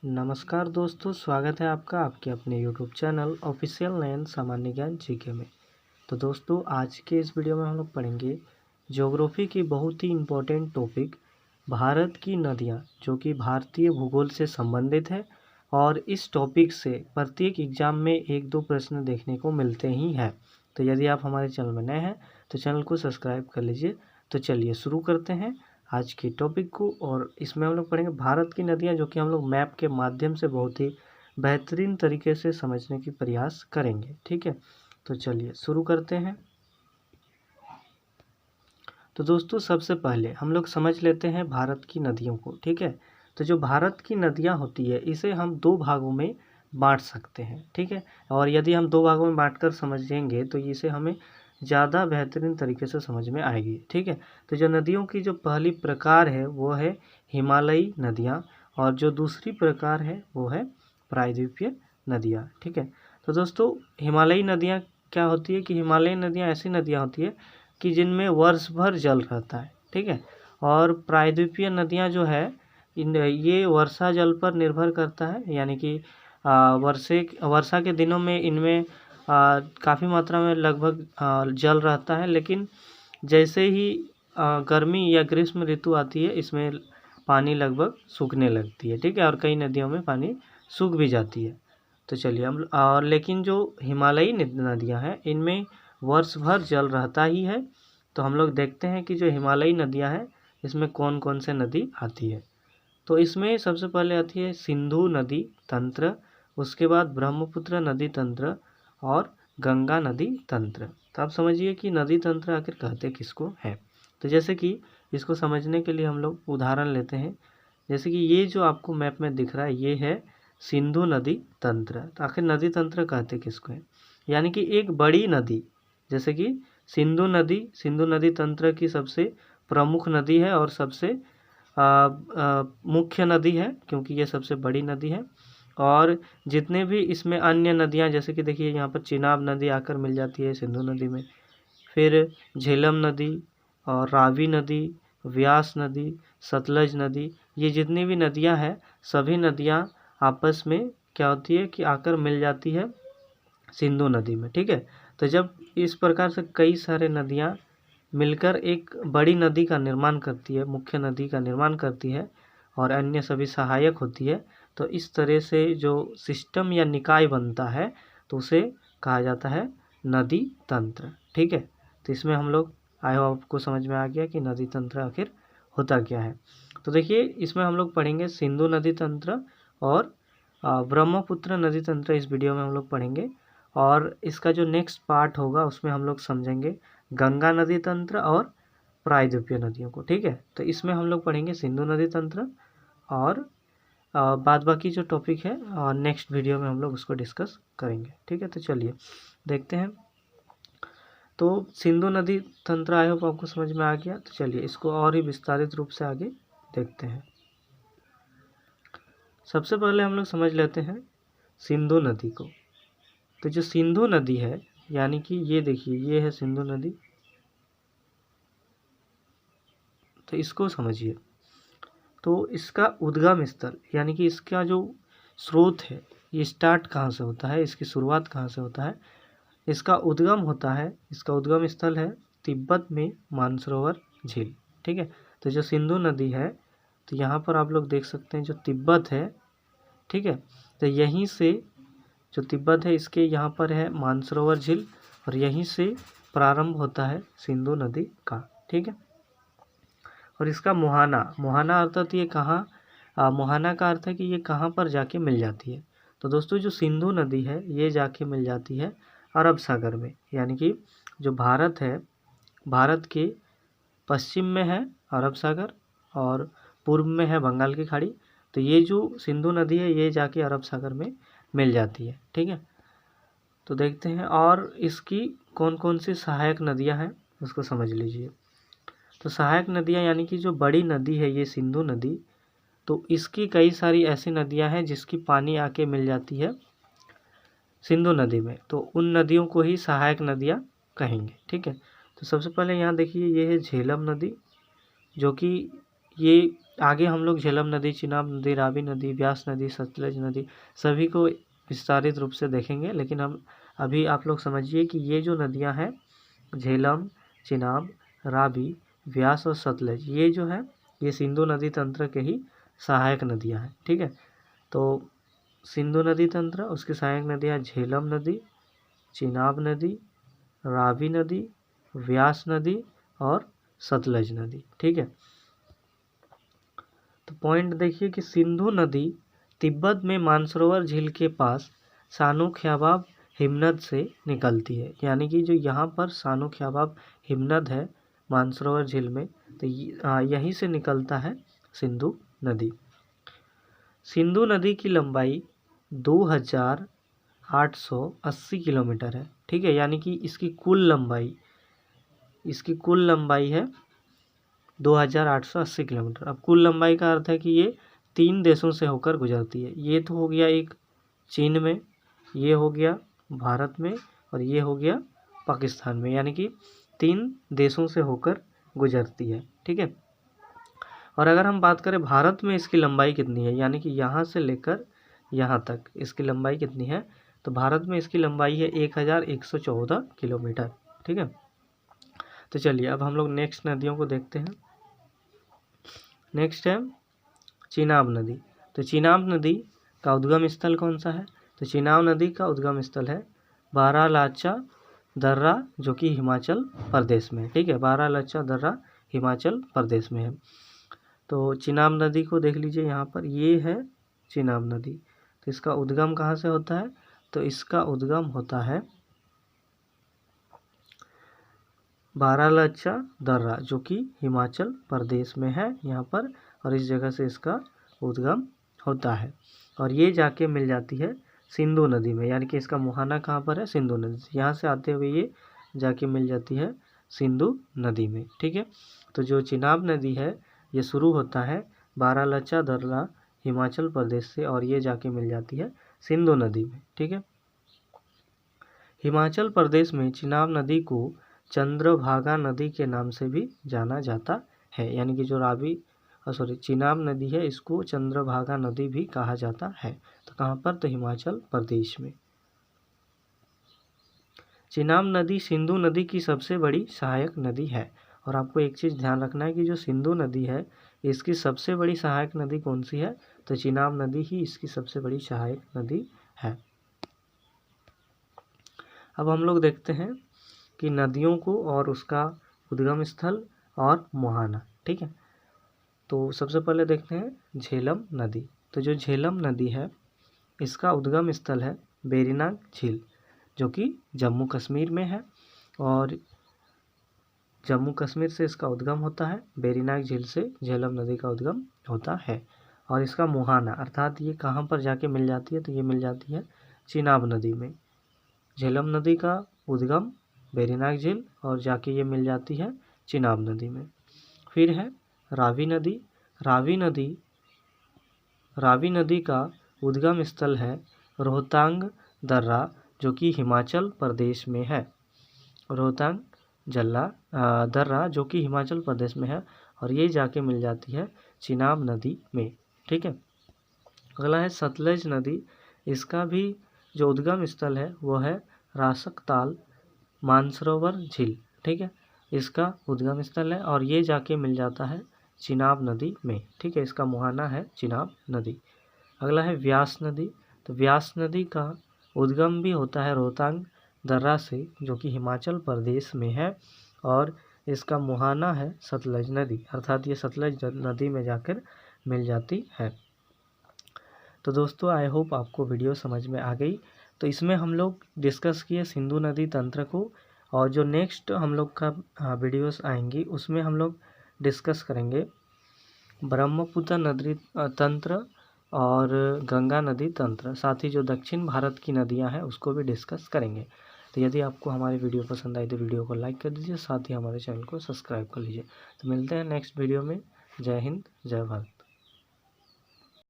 नमस्कार दोस्तों, स्वागत है आपका आपके अपने यूट्यूब चैनल ऑफिशियल नयन सामान्य ज्ञान जीके में। तो दोस्तों, आज के इस वीडियो में हम लोग पढ़ेंगे ज्योग्राफी की बहुत ही इम्पोर्टेंट टॉपिक भारत की नदियाँ, जो कि भारतीय भूगोल से संबंधित है। और इस टॉपिक से प्रत्येक एग्जाम में 1-2 प्रश्न देखने को मिलते ही हैं। तो यदि आप हमारे चैनल में नए हैं तो चैनल को सब्सक्राइब कर लीजिए। तो चलिए शुरू करते हैं आज की टॉपिक को। और इसमें हम लोग पढ़ेंगे भारत की नदियाँ, जो कि हम लोग मैप के माध्यम से बहुत ही बेहतरीन तरीके से समझने की प्रयास करेंगे। ठीक है, तो चलिए शुरू करते हैं। तो दोस्तों, सबसे पहले हम लोग समझ लेते हैं भारत की नदियों को। ठीक है, तो जो भारत की नदियाँ होती है, इसे हम 2 भागों में बांट सकते हैं। ठीक है, और यदि हम 2 भागों में बांट कर समझेंगे तो इसे हमें ज़्यादा बेहतरीन तरीके से समझ में आएगी। ठीक है, तो जो नदियों की जो पहली प्रकार है वो है हिमालयी नदियाँ, और जो दूसरी प्रकार है वो है प्रायद्वीपीय नदियाँ। ठीक है, तो दोस्तों, हिमालयी नदियाँ क्या होती है कि हिमालयी नदियाँ ऐसी नदियाँ होती है कि जिनमें वर्ष भर जल रहता है। ठीक है, और प्रायद्वीपीय नदियाँ जो है ये वर्षा जल पर निर्भर करता है, यानी कि वर्षा के दिनों में इनमें काफ़ी मात्रा में लगभग जल रहता है, लेकिन जैसे ही गर्मी या ग्रीष्म ऋतु आती है, इसमें पानी लगभग सूखने लगती है। ठीक है, और कई नदियों में पानी सूख भी जाती है। तो चलिए हम और लेकिन जो हिमालयी नदियाँ हैं, इनमें वर्ष भर जल रहता ही है। तो हम लोग देखते हैं कि जो हिमालयी नदियाँ हैं, इसमें कौन कौन से नदी आती है। तो इसमें सबसे पहले आती है सिंधु नदी तंत्र, उसके बाद ब्रह्मपुत्र नदी तंत्र और गंगा नदी तंत्र। तो आप समझिए कि नदी तंत्र आखिर कहते किसको हैं। तो जैसे कि इसको समझने के लिए हम लोग उदाहरण लेते हैं। जैसे कि ये जो आपको मैप में दिख रहा है, ये है सिंधु नदी तंत्र। तो आखिर नदी तंत्र कहते किसको हैं, यानी कि एक बड़ी नदी, जैसे कि सिंधु नदी तंत्र की सबसे प्रमुख नदी है और सबसे मुख्य नदी है, क्योंकि ये सबसे बड़ी नदी है। और जितने भी इसमें अन्य नदियाँ, जैसे कि देखिए यहाँ पर चिनाब नदी आकर मिल जाती है सिंधु नदी में, फिर झेलम नदी और रावी नदी, व्यास नदी, सतलज नदी, ये जितनी भी नदियाँ हैं, सभी नदियाँ आपस में क्या होती है कि आकर मिल जाती है सिंधु नदी में। ठीक है, तो जब इस प्रकार से कई सारे नदियाँ मिलकर एक बड़ी नदी का निर्माण करती है, मुख्य नदी का निर्माण करती है, और अन्य सभी सहायक होती है, तो इस तरह से जो सिस्टम या निकाय बनता है, तो उसे कहा जाता है नदी तंत्र। ठीक है, तो इसमें हम लोग आई होप आपको समझ में आ गया कि नदी तंत्र आखिर होता क्या है। तो देखिए, इसमें हम लोग पढ़ेंगे सिंधु नदी तंत्र और ब्रह्मपुत्र नदी तंत्र। इस वीडियो में हम लोग पढ़ेंगे, और इसका जो नेक्स्ट पार्ट होगा उसमें हम लोग समझेंगे गंगा नदी तंत्र और प्रायद्वीपीय नदियों को। ठीक है, तो इसमें हम लोग पढ़ेंगे सिंधु नदी तंत्र, और बाद बाकी जो टॉपिक है नेक्स्ट वीडियो में हम लोग उसको डिस्कस करेंगे। ठीक है, तो चलिए देखते हैं। तो सिंधु नदी तंत्र आई होप आपको समझ में आ गया। तो चलिए इसको और ही विस्तारित रूप से आगे देखते हैं। सबसे पहले हम लोग समझ लेते हैं सिंधु नदी को। तो जो सिंधु नदी है, यानी कि ये देखिए, ये है सिंधु नदी। तो इसको समझिए। तो इसका उद्गम स्थल, यानी कि इसका जो स्रोत है, ये स्टार्ट कहाँ से होता है, इसकी शुरुआत कहाँ से होता है, इसका उद्गम होता है, इसका उद्गम स्थल है तिब्बत में मानसरोवर झील। ठीक है, तो जो सिंधु नदी है, तो यहाँ पर आप लोग देख सकते हैं जो तिब्बत है। ठीक है, तो यहीं से जो तिब्बत है, इसके यहाँ पर है मानसरोवर झील, और यहीं से प्रारंभ होता है सिंधु नदी का। ठीक है, और इसका मुहाना अर्थात ये कहाँ, मुहाना का अर्थ है कि ये कहाँ पर जाके मिल जाती है। तो दोस्तों, जो सिंधु नदी है, ये जाके मिल जाती है अरब सागर में, यानी कि जो भारत है, भारत के पश्चिम में है अरब सागर और पूर्व में है बंगाल की खाड़ी। तो ये जो सिंधु नदी है, ये जाके अरब सागर में मिल जाती है। ठीक है, तो देखते हैं और इसकी कौन कौन सी सहायक नदियाँ हैं उसको समझ लीजिए। तो सहायक नदियाँ, यानी कि जो बड़ी नदी है ये सिंधु नदी, तो इसकी कई सारी ऐसी नदियाँ हैं जिसकी पानी आके मिल जाती है सिंधु नदी में, तो उन नदियों को ही सहायक नदियाँ कहेंगे। ठीक है, तो सबसे पहले यहाँ देखिए, ये है झेलम नदी, जो कि ये आगे हम लोग झेलम नदी, चिनाब नदी, रावी नदी, व्यास नदी, सतलज नदी सभी को विस्तारित रूप से देखेंगे। लेकिन हम अभी आप लोग समझिए कि ये जो नदियाँ हैं झेलम, चिनाब, रावी, व्यास और सतलज, ये जो है ये सिंधु नदी तंत्र के ही सहायक नदियाँ हैं। ठीक है, तो सिंधु नदी तंत्र, उसकी सहायक नदियाँ झेलम नदी, चिनाब नदी, रावी नदी, व्यास नदी और सतलज नदी। ठीक है, तो पॉइंट देखिए कि सिंधु नदी तिब्बत में मानसरोवर झील के पास सानो ख्याबाब हिमनद से निकलती है। यानी कि जो यहाँ पर सानो ख्याबाब हिमनद है मानसरोवर झील में, तो यहीं से निकलता है सिंधु नदी। सिंधु नदी की लंबाई 2880 किलोमीटर है। ठीक है, यानी कि इसकी कुल लंबाई है 2880 किलोमीटर। अब कुल लंबाई का अर्थ है कि ये 3 देशों से होकर गुजरती है। ये तो हो गया एक चीन में, ये हो गया भारत में और ये हो गया पाकिस्तान में, यानी कि 3 देशों से होकर गुजरती है। ठीक है, और अगर हम बात करें भारत में इसकी लंबाई कितनी है, यानी कि यहाँ से लेकर यहाँ तक इसकी लंबाई कितनी है, तो भारत में इसकी लंबाई है 1114 किलोमीटर। ठीक है, तो चलिए अब हम लोग नेक्स्ट नदियों को देखते हैं। नेक्स्ट है चिनाब नदी। तो चिनाब नदी का उद्गम स्थल कौन सा है, तो चिनाब नदी का उद्गम स्थल है बारालाचा दर्रा, जो कि हिमाचल प्रदेश में। ठीक है, बारालाचा दर्रा हिमाचल प्रदेश में है। तो चिनाब नदी को देख लीजिए, यहाँ पर ये है चिनाब नदी। तो इसका उद्गम कहाँ से होता है, तो इसका उद्गम होता है बारालाचा दर्रा, जो कि हिमाचल प्रदेश में है यहाँ पर, और इस जगह से इसका उद्गम होता है और ये जाके मिल जाती है सिंधु नदी में। यानी कि इसका मुहाना कहाँ पर है, सिंधु नदी से। यहाँ से आते हुए ये जाके मिल जाती है सिंधु नदी में। ठीक है, तो जो चिनाब नदी है ये शुरू होता है बारालाचा दर्रा हिमाचल प्रदेश से और ये जाके मिल जाती है सिंधु नदी में। ठीक है, हिमाचल प्रदेश में चिनाब नदी को चंद्रभागा नदी के नाम से भी जाना जाता है। यानी कि जो चिनाब नदी है इसको चंद्रभागा नदी भी कहा जाता है। तो कहाँ पर, तो हिमाचल प्रदेश में। चिनाब नदी सिंधु नदी की सबसे बड़ी सहायक नदी है। और आपको एक चीज़ ध्यान रखना है कि जो सिंधु नदी है इसकी सबसे बड़ी सहायक नदी कौन सी है, तो चिनाब नदी ही इसकी सबसे बड़ी सहायक नदी है। अब हम लोग देखते हैं कि नदियों को और उसका उद्गम स्थल और मुहाना। ठीक है, तो सबसे पहले देखते हैं झेलम नदी। तो जो झेलम नदी है इसका उद्गम स्थल है वेरीनाग झील, जो कि जम्मू कश्मीर में है और जम्मू कश्मीर से इसका उद्गम होता है। वेरीनाग झील से झेलम नदी का उद्गम होता है और इसका मुहाना अर्थात ये कहाँ पर जाके मिल जाती है, तो ये मिल जाती है चिनाब नदी में। झेलम नदी का उद्गम वेरीनाग झील और जाके ये मिल जाती है चिनाब नदी में। फिर है रावी नदी। रावी नदी का उद्गम स्थल है रोहतांग दर्रा, जो कि हिमाचल प्रदेश में है। रोहतांग दर्रा जो कि हिमाचल प्रदेश में है और ये जाके मिल जाती है चिनाब नदी में। ठीक है, अगला है सतलज नदी। इसका भी जो उद्गम स्थल है वो है रासकताल मानसरोवर झील। ठीक है, इसका उद्गम स्थल है और ये जाके मिल जाता है चिनाब नदी में। ठीक है, इसका मुहाना है चिनाब नदी। अगला है व्यास नदी। तो व्यास नदी का उद्गम भी होता है रोहतांग दर्रा से, जो कि हिमाचल प्रदेश में है और इसका मुहाना है सतलज नदी, अर्थात ये सतलज नदी में जाकर मिल जाती है। तो दोस्तों आई होप आपको वीडियो समझ में आ गई। तो इसमें हम लोग डिस्कस किए सिंधु नदी तंत्र को, और जो नेक्स्ट हम लोग का वीडियोस आएंगी उसमें हम लोग डिस्कस करेंगे ब्रह्मपुत्र नदी तंत्र और गंगा नदी तंत्र, साथ ही जो दक्षिण भारत की नदियां हैं उसको भी डिस्कस करेंगे। तो यदि आपको हमारी वीडियो पसंद आई तो वीडियो को लाइक कर दीजिए, साथ ही हमारे चैनल को सब्सक्राइब कर लीजिए। तो मिलते हैं नेक्स्ट वीडियो में। जय हिंद, जय भारत।